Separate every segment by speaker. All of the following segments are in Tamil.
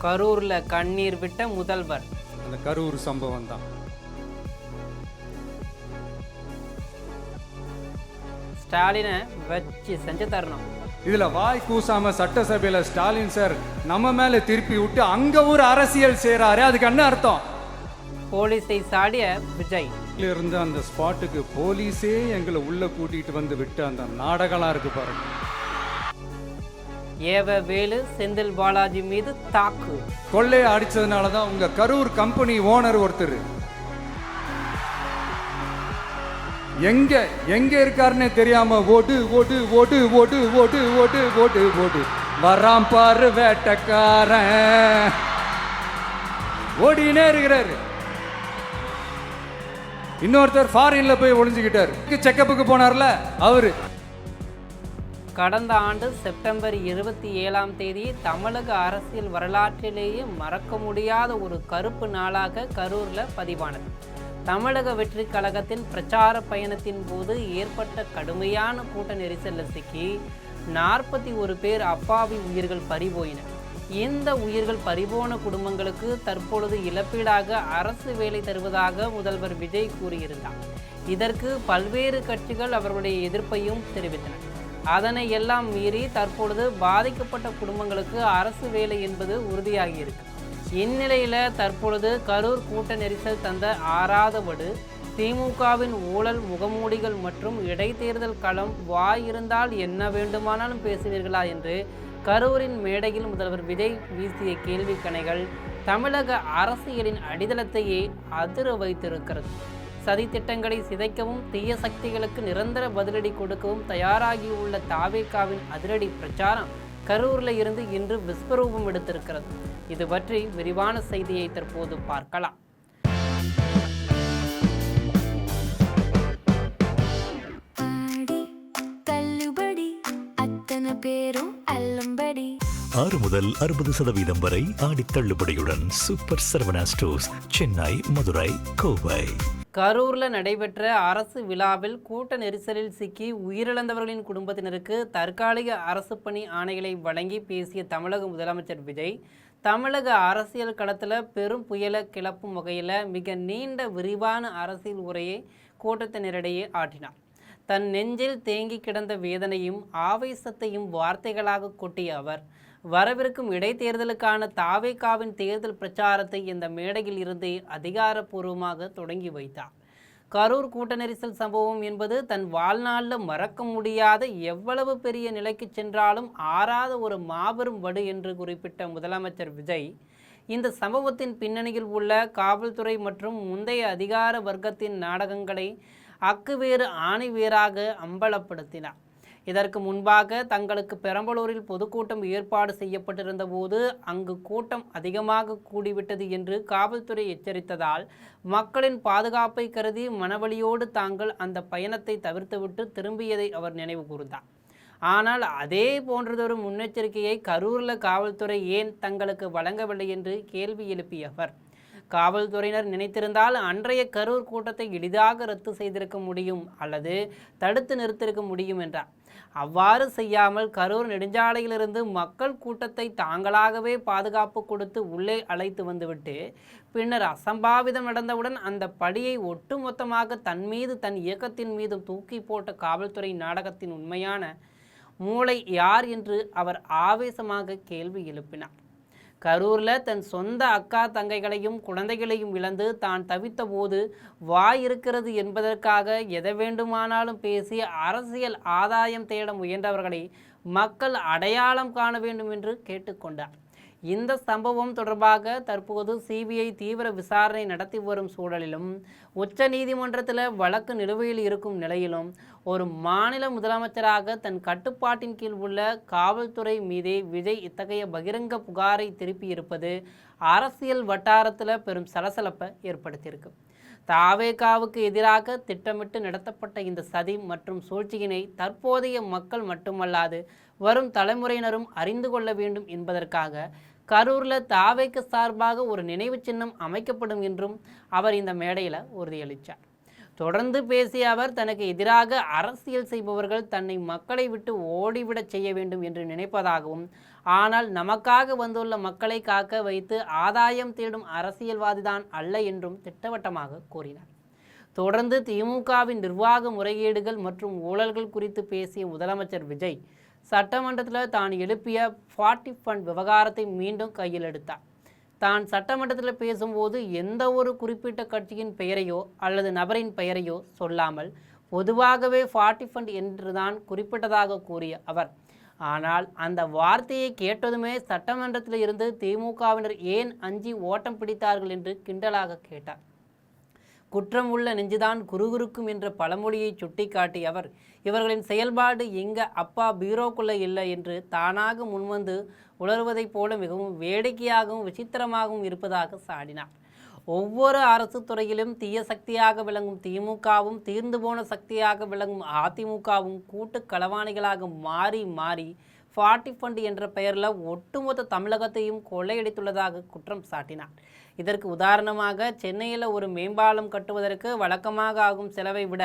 Speaker 1: கரூர்ல கண்ணீர் விட்ட முதல்வர்.
Speaker 2: அந்த கரூர் சம்பவம் தான்.
Speaker 1: ஸ்டாலினை வச்சு செஞ்சு தரணும்.
Speaker 2: இதுல வாய் கூசாம சட்டசபையில ஸ்டாலின் சார் நம்ம மேல திருப்பி விட்டு அங்க ஒரு அரசியல் செய்யறாரு. அதுக்கு என்ன அர்த்தம்?
Speaker 1: போலீஸை சாடிய விஜய்
Speaker 2: இருந்து அந்த ஸ்பாட்டுக்கு போலீஸே எங்களை உள்ள கூட்டிட்டு வந்து விட்டு அந்த நாடகம்லாம் இருக்கு பாருங்க.
Speaker 1: ஏவ வேலு செந்தில் பாலாஜி மீது தாக்கு.
Speaker 2: கொள்ளையை அடிச்சதுனாலதான் உங்க கரூர் கம்பெனி ஓனர் ஒருத்தர் எங்க எங்க இருக்காருன்னு தெரியாம ஓட்டு ஓட்டு ஓட்டு ஓட்டு ஓட்டு ஓட்டு ஓட்டு ஓட்டு வராம் பாரு வேட்டக்காரன் ஓடினே இருக்கிறாரு. இன்னொருத்தர் ஃபாரின்ல போய் ஒளிஞ்சுக்கிட்டாரு. செக்கப்புக்கு போனார்ல அவரு.
Speaker 1: கடந்த ஆண்டு செப்டம்பர் 27 தமிழக அரசியல் வரலாற்றிலேயே மறக்க முடியாத ஒரு கருப்பு நாளாக கரூர்ல பதிவானது. தமிழக வெற்றி கழகத்தின் பிரச்சார பயணத்தின் போது ஏற்பட்ட கடுமையான கூட்ட நெரிசலில் சிக்கி 41 பேர் அப்பாவி உயிர்கள் பறிபோயின. இந்த உயிர்கள் பறிபோன குடும்பங்களுக்கு தற்பொழுது இழப்பீடாக அரசு வேலை தருவதாக முதல்வர் விஜய் கூறியிருந்தார். இதற்கு பல்வேறு கட்சிகள் அவர்களுடைய எதிர்ப்பையும் தெரிவித்தன. அதனை எல்லாம் மீறி தற்பொழுது பாதிக்கப்பட்ட குடும்பங்களுக்கு அரசு வேலை என்பது உறுதியாகியிருக்கு. இந்நிலையில் தற்பொழுது கரூர் கூட்ட நெரிசல் தந்த ஆறாதவடு திமுகவின் ஊழல் முகமூடிகள் மற்றும் இடைத்தேர்தல் களம் வாயிருந்தால் என்ன வேண்டுமானாலும் பேசுவீர்களா என்று கரூரின் மேடையில் முதல்வர் விஜய் வீசிய கேள்வி கணைகள் தமிழக அரசியலின் அடித்தளத்தையே அதிர வைத்திருக்கிறது. சதி திட்டங்களை சிதைக்கவும் தீய சக்திகளுக்கு நிரந்தர பதிலடி கொடுக்கவும் தயாராகியுள்ள தாவேகாவின் அதிரடி பிரச்சாரம் கரூரில் இருந்து இன்று விஸ்வரூபம் எடுத்திருக்கிறது. இது பற்றி விரிவான செய்தியை தற்போது பார்க்கலாம்.
Speaker 3: ஆறு முதல் 60% வரை ஆடி தள்ளுபடியுடன் சூப்பர் சரவணா ஸ்டோர்ஸ், சென்னை, மதுரை, கோவை.
Speaker 1: கரூரில் நடைபெற்ற அரசு விழாவில் கூட்ட நெரிசலில் சிக்கி உயிரிழந்தவர்களின் குடும்பத்தினருக்கு தற்காலிக அரசு பணி ஆணைகளை வழங்கி பேசிய தமிழக முதலமைச்சர் விஜய் தமிழக அரசியல் களத்தில் பெரும் புயலை கிளப்பும் வகையில் மிக நீண்ட விரிவான அரசியல் உரையை கூட்டத்தினரிடையே ஆற்றினார். தன் நெஞ்சில் தேங்கி கிடந்த வேதனையும் ஆவேசத்தையும் வார்த்தைகளாக கொட்டிய அவர் வரவிருக்கும் இடைத்தேர்தலுக்கான தாவேகாவின் தேர்தல் பிரச்சாரத்தை இந்த மேடையில் இருந்தே அதிகாரப்பூர்வமாக தொடங்கி வைத்தார். கரூர் கூட்ட நெரிசல் சம்பவம் என்பது தன் வாழ்நாளில் மறக்க முடியாத எவ்வளவு பெரிய நிலைக்கு சென்றாலும் ஆறாத ஒரு மாபெரும் வடு என்று குறிப்பிட்ட முதலமைச்சர் விஜய் இந்த சம்பவத்தின் பின்னணியில் உள்ள காவல்துறை மற்றும் முந்தைய அதிகார வர்க்கத்தின் நாடகங்களை அக்குவேறு ஆணிவேராக அம்பலப்படுத்தினார். இதற்கு முன்பாக தங்களுக்கு பெரம்பலூரில் பொதுக்கூட்டம் ஏற்பாடு செய்யப்பட்டிருந்த போது அங்கு கூட்டம் அதிகமாக கூடிவிட்டது என்று காவல்துறை எச்சரித்ததால் மக்களின் பாதுகாப்பை கருதி மனவலியோடு தாங்கள் அந்த பயணத்தை தவிர்த்துவிட்டு திரும்பியதை அவர் நினைவு கூர்ந்தார். ஆனால் அதே போன்றதொரு முன்னெச்சரிக்கையை கரூரில் காவல்துறை ஏன் தங்களுக்கு வழங்கவில்லை என்று கேள்வி எழுப்பிய அவர் காவல்துறையினர் நினைத்திருந்தால் அன்றைய கரூர் கூட்டத்தை எளிதாக ரத்து செய்திருக்க முடியும் அல்லது தடுத்து நிறுத்திருக்க முடியும் என்றார். அவ்வாறு செய்யாமல் கரூர் நெடுஞ்சாலையிலிருந்து மக்கள் கூட்டத்தை தாங்களாகவே பாதுகாப்பு கொடுத்து உள்ளே அழைத்து வந்துவிட்டு பின்னர் அசம்பாவிதம் நடந்தவுடன் அந்த பழியை ஒட்டுமொத்தமாக தன் மீது தன் இயக்கத்தின் மீதும் தூக்கி போட்ட காவல்துறை நாடகத்தின் உண்மையான மூளை யார் என்று அவர் ஆவேசமாக கேள்வி எழுப்பினார். கரூரில் தன் சொந்த அக்கா தங்கைகளையும் குழந்தைகளையும் இழந்து தான் தவித்த போது வாய் இருக்கிறது என்பதற்காக எதை வேண்டுமானாலும் பேசி அரசியல் ஆதாயம் தேட முயன்றவர்களை மக்கள் அடையாளம் காண வேண்டும் என்று கேட்டுக்கொண்டார். இந்த சம்பவம் தொடர்பாக தற்போது சிபிஐ தீவிர விசாரணை நடத்தி வரும் சூழலிலும் உச்ச நீதிமன்றத்தில் வழக்கு நிலுவையில் இருக்கும் நிலையிலும் ஒரு மாநில முதலமைச்சராக தன் கட்டுப்பாட்டின் கீழ் உள்ள காவல்துறை மீதே விஜய் இத்தகைய பகிரங்க புகாரை திருப்பியிருப்பது அரசியல் வட்டாரத்தில் பெரும் சலசலப்பை ஏற்படுத்தியிருக்கு. தாவேகாவுக்கு எதிராக திட்டமிட்டு நடத்தப்பட்ட இந்த சதி மற்றும் சூழ்ச்சியினை தற்போதைய மக்கள் மட்டுமல்லாது வரும் தலைமுறையினரும் அறிந்து கொள்ள வேண்டும் என்பதற்காக கரூரில் தாவேக்கு சார்பாக ஒரு நினைவு சின்னம் அமைக்கப்படும் என்றும் அவர் இந்த மேடையில் உறுதியளித்தார். தொடர்ந்து பேசிய அவர் தனக்கு எதிராக அரசியல் செய்பவர்கள் தன்னை மக்களை விட்டு ஓடிவிடச் செய்ய வேண்டும் என்று நினைப்பதாகவும் ஆனால் நமக்காக வந்துள்ள மக்களை காக்க வைத்து ஆதாயம் தேடும் அரசியல்வாதிதான் அல்ல என்றும் திட்டவட்டமாக கூறினார். தொடர்ந்து திமுகவின் நிர்வாக முறைகேடுகள் மற்றும் ஊழல்கள் குறித்து பேசிய முதலமைச்சர் விஜய் சட்டமன்றத்தில் தான் எழுப்பிய 40 ஃபண்ட் விவகாரத்தை மீண்டும் கையில் எடுத்தார். தான் சட்டமன்றத்தில் பேசும்போது எந்த ஒரு குறிப்பிட்ட கட்சியின் பெயரையோ அல்லது நபரின் பெயரையோ சொல்லாமல் பொதுவாகவே 40 ஃபண்ட் என்றுதான் குறிப்பிட்டதாக கூறிய அவர், ஆனால் அந்த வார்த்தையை கேட்டதுமே சட்டமன்றத்தில் இருந்து திமுகவினர் ஏன் அஞ்சி ஓட்டம் பிடித்தார்கள் என்று கிண்டலாக கேட்டார். குற்றம் உள்ள நெஞ்சுதான் குறுகுறுக்கும் என்ற பழமொழியை சுட்டிக்காட்டிய அவர், இவர்களின் செயல்பாடு எங்க அப்பா பீரோக்குள்ள இல்லை என்று தானாக முன்வந்து உணர்வதைப் போல மிகவும் வேடிக்கையாகவும் விசித்திரமாகவும் இருப்பதாக சாடினார். ஒவ்வொரு அரசு துறையிலும் தீய சக்தியாக விளங்கும் திமுகவும் தீர்ந்து போன சக்தியாக விளங்கும் அதிமுகவும் கூட்டு களவாணிகளாக மாறி மாறி 40 ஃபண்ட் என்ற பெயரில் ஒட்டுமொத்த தமிழகத்தையும் கொள்ளையடித்துள்ளதாக குற்றம் சாட்டினார். இதற்கு உதாரணமாக சென்னையில் ஒரு மேம்பாலம் கட்டுவதற்கு வழக்கமாக ஆகும் செலவை விட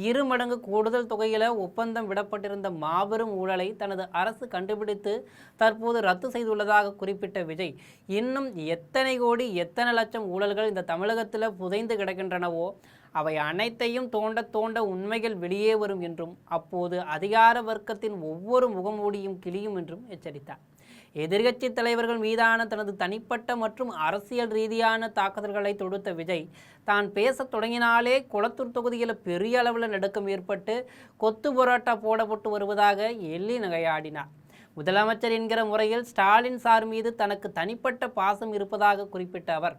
Speaker 1: 2 மடங்கு கூடுதல் தொகையில் ஒப்பந்தம் விடப்பட்டிருந்த மாபெரும் ஊழலை தனது அரசு கண்டுபிடித்து தற்போது ரத்து செய்துள்ளதாக குறிப்பிட்ட விஜய், இன்னும் எத்தனை கோடி எத்தனை லட்சம் ஊழல்கள் இந்த தமிழகத்தில் புதைந்து கிடக்கின்றனவோ அவை அனைத்தையும் தோண்ட தோண்ட உண்மைகள் வெளியே வரும் என்றும் அப்போது அதிகார வர்க்கத்தின் ஒவ்வொரு முகமூடியும் கிளியும் என்றும் எச்சரித்தார். எதிர்க்கட்சி தலைவர்கள் மீதான தனது தனிப்பட்ட மற்றும் அரசியல் ரீதியான தாக்குதல்களை தொடுத்த விஜய் தான் பேசத் தொடங்கினாலே கொளத்தூர் தொகுதியில் பெரிய அளவில் நடுக்கம் ஏற்பட்டு கொத்து போராட்டா போடப்பட்டு வருவதாக எள்ளி நகையாடினார். முதலமைச்சர் என்கிற முறையில் ஸ்டாலின் சார் மீது தனக்கு தனிப்பட்ட பாசம் இருப்பதாக குறிப்பிட்ட அவர்,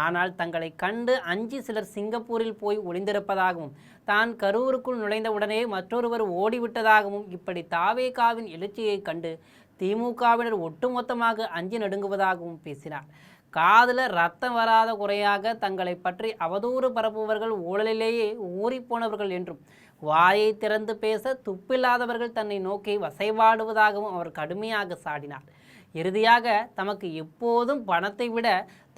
Speaker 1: ஆனால் தங்களை கண்டு அஞ்சி சிலர் சிங்கப்பூரில் போய் ஒளிந்திருப்பதாகவும் தான் கரூருக்குள் நுழைந்தவுடனே மற்றொருவர் ஓடிவிட்டதாகவும் இப்படி தாவேகாவின் எழுச்சியை கண்டு திமுகவினர் ஒட்டுமொத்தமாக அஞ்சி நடுங்குவதாகவும் பேசினார். காதில் ரத்தம் வராத குறையாக தங்களை பற்றி அவதூறு பரப்புபவர்கள் ஊழலிலேயே ஊறிப்போனவர்கள் என்றும் வாயை திறந்து பேச துப்பில்லாதவர்கள் தன்னை நோக்கி வசைவாடுவதாகவும் அவர் கடுமையாக சாடினார். இறுதியாக தமக்கு எப்போதும் பணத்தை விட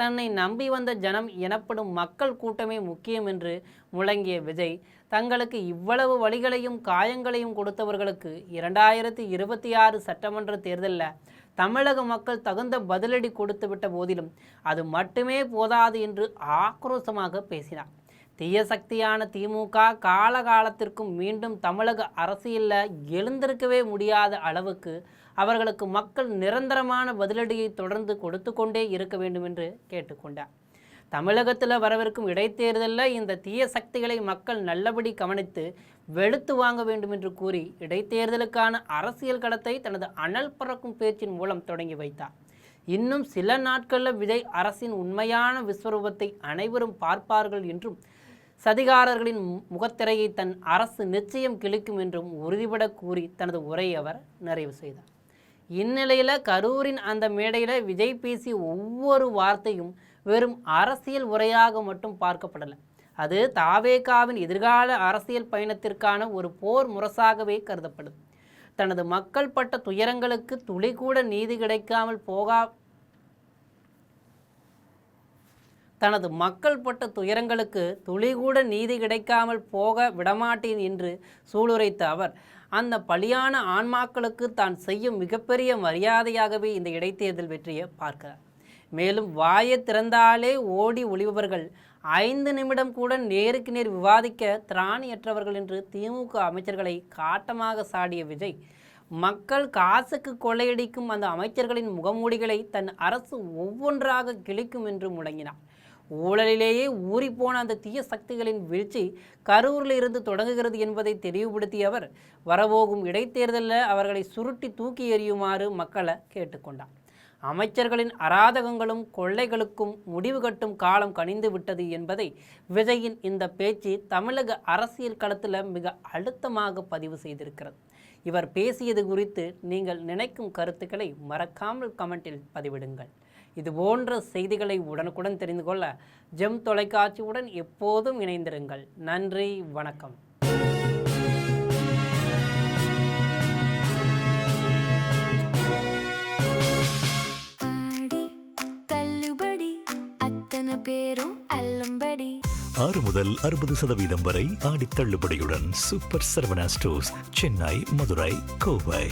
Speaker 1: தன்னை நம்பி வந்த ஜனம் எனப்படும் மக்கள் கூட்டமே முக்கியம் என்று முழங்கிய விஜய், தங்களுக்கு இவ்வளவு வழிகளையும் காயங்களையும் கொடுத்தவர்களுக்கு 2026 சட்டமன்ற தேர்தலில் தமிழக மக்கள் தகுந்த பதிலடி கொடுத்து விட்ட போதிலும் அது மட்டுமே போதாது என்று ஆக்ரோஷமாக பேசினார். தீய சக்தியான திமுக காலகாலத்திற்கும் மீண்டும் தமிழக அரசியலில் எழுந்திருக்கவே முடியாத அளவுக்கு அவர்களுக்கு மக்கள் நிரந்தரமான பதிலடியை தொடர்ந்து கொடுத்து கொண்டே இருக்க வேண்டும் என்று கேட்டுக்கொண்டார். தமிழகத்தில் வரவிருக்கும் இடைத்தேர்தலில் இந்த தீய சக்திகளை மக்கள் நல்லபடி கவனித்து வெளுத்து வாங்க வேண்டும் என்று கூறி இடைத்தேர்தலுக்கான அரசியல் களத்தை தனது அனல் பறக்கும் பேச்சின் மூலம் தொடங்கி வைத்தார். இன்னும் சில நாட்களில் விஜய் அரசின் உண்மையான விஸ்வரூபத்தை அனைவரும் பார்ப்பார்கள் என்றும் சதிகாரர்களின் முகத்திரையை தன் அரசு நிச்சயம் கிழிக்கும் என்றும் உறுதிபட கூறி தனது உரையை அவர் நிறைவு செய்தார். இந்நிலையில் கரூரின் அந்த மேடையில் விஜய் பேசிய ஒவ்வொரு வார்த்தையும் வெறும் அரசியல் உரையாக மட்டும் பார்க்கப்படலை. அது தாவேகாவின் எதிர்கால அரசியல் பயணத்திற்கான ஒரு போர் முரசாகவே கருதப்படும். தனது மக்கள் பட்ட துயரங்களுக்கு துளி கூட நீதி கிடைக்காமல் போக விடமாட்டேன் என்று சூளுரைத்த அவர், அந்த பலியான ஆன்மாக்களுக்கு தான் செய்யும் மிகப்பெரிய மரியாதையாகவே இந்த இடைத்தேர்தல் வெற்றியை பார்க்கிறார். மேலும் வாயை திறந்தாலே ஓடி ஒளிபவர்கள் 5 நிமிடம் கூட நேருக்கு நேர் விவாதிக்க திராணியற்றவர்கள் என்று திமுக அமைச்சர்களை காட்டமாக சாடிய விஜய், மக்கள் காசுக்கு கொள்ளையடிக்கும் அந்த அமைச்சர்களின் முகமூடிகளை தன் அரசு ஒவ்வொன்றாக கிழிக்கும் என்று முழங்கினார். ஊழலிலேயே ஊறிப்போன அந்த தீய சக்திகளின் வீழ்ச்சி கரூரில் இருந்து தொடங்குகிறது என்பதை தெளிவுபடுத்திய அவர், வரபோகும் இடைத்தேர்தலில் அவர்களை சுருட்டி தூக்கி எறியுமாறு மக்களை கேட்டுக்கொண்டார். அமைச்சர்களின் அராதகங்களும் கொள்ளைகளுக்கும் முடிவு கட்டும் காலம் கனிந்து விட்டது என்பதை விஜயின் இந்த பேச்சு தமிழக அரசியல் களத்தில் மிக அழுத்தமாக பதிவு செய்திருக்கிறது. இவர் பேசியது குறித்து நீங்கள் நினைக்கும் கருத்துக்களை மறக்காமல் கமெண்டில் பதிவிடுங்கள். இது போன்ற செய்திகளை உடனுக்குடன் தெரிந்து கொள்ள ஜெம் தொலைக்காட்சியுடன் எப்போதும் இணைந்திருங்கள். நன்றி, வணக்கம்.
Speaker 3: பேரும் அல்லம்படி 6 முதல் 60% வரை ஆடி தள்ளுபடியுடன் சூப்பர் சரவணா ஸ்டோர்ஸ், சென்னை, மதுரை, கோவை.